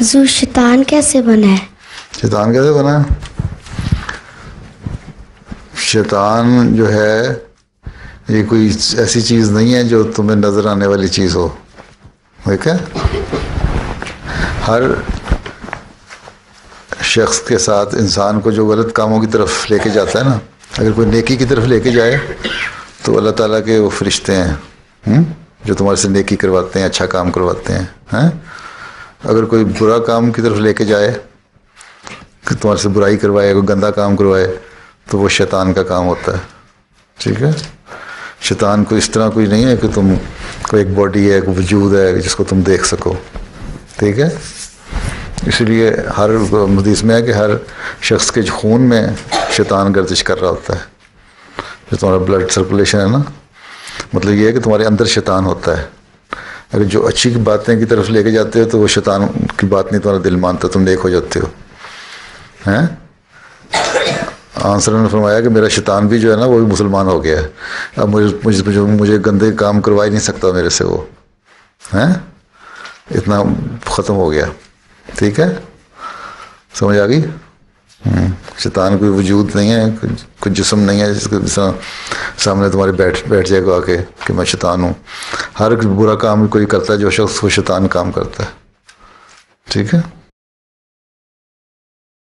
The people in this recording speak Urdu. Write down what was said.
حضور شیطان کیسے بنا ہے؟ شیطان کیسے بنا ہے؟ شیطان جو ہے یہ کوئی ایسی چیز نہیں ہے جو تمہیں نظر آنے والی چیز ہو. ٹھیک ہے؟ ہر شخص کے ساتھ انسان کو جو غلط کاموں کی طرف لے کے جاتا ہے نا، اگر کوئی نیکی کی طرف لے کے جائے تو اللہ تعالیٰ کے وہ فرشتے ہیں جو تمہارے سے نیکی کرواتے ہیں، اچھا کام کرواتے ہیں. اگر کوئی برا کام کی طرف لے کے جائے کہ تمہارے سے برائی کروائے، کوئی گندا کام کروائے، تو وہ شیطان کا کام ہوتا ہے. ٹھیک ہے؟ شیطان کو اس طرح کوئی نہیں ہے کہ تم کو ایک باڈی ہے، ایک وجود ہے جس کو تم دیکھ سکو. ٹھیک ہے؟ اس لیے ہر حدیث میں ہے کہ ہر شخص کے خون میں شیطان گردش کر رہا ہوتا ہے. جو تمہارا بلڈ سرکولیشن ہے نا، مطلب یہ ہے کہ تمہارے اندر شیطان ہوتا ہے. اگر جو اچھی باتیں کی طرف لے کے جاتے ہو تو وہ شیطان کی بات نہیں تمہارا دل مانتا، تم نیک ہو جاتے ہو. ہیں آنسر نے فرمایا کہ میرا شیطان بھی جو ہے نا وہ بھی مسلمان ہو گیا ہے. اب مجھے گندے کام کروا ہی نہیں سکتا میرے سے، وہ ہیں اتنا ختم ہو گیا. ٹھیک ہے؟ سمجھ آ گئی؟ شیطان کوئی وجود نہیں ہے، کوئی جسم نہیں ہے جس کے سامنے تمہارے بیٹھ جائے گا آ کے کہ میں شیطان ہوں. ہر برا کام کوئی کرتا ہے جو شخص وہ شیطان کام کرتا ہے. ٹھیک ہے؟